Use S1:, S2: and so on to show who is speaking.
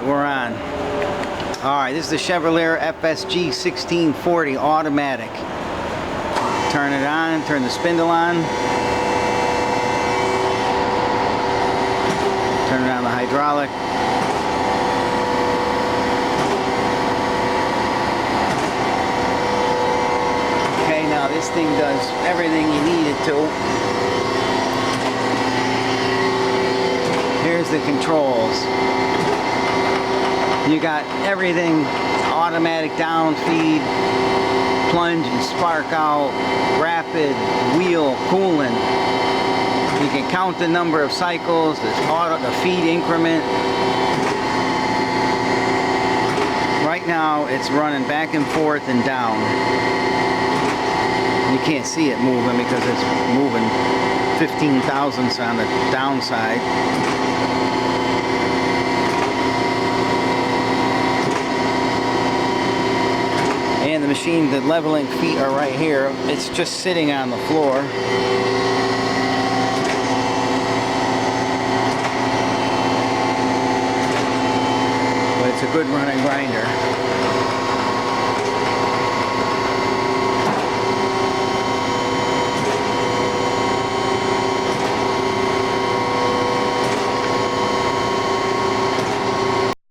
S1: we're on. Alright, this is the Chevalier FSG-1640 automatic. Turn it on, turn the spindle on. Turn on the hydraulic. Okay, now this thing does everything you need it to. Here's the controls. You got everything, automatic down feed, plunge and spark out, rapid, wheel, coolant. You can count the number of cycles, the feed increment. Right now it's running back and forth and down. You can't see it moving because it's moving 15 thousandths on the downside. And the machine, the leveling feet are right here. It's just sitting on the floor. But it's a good running grinder.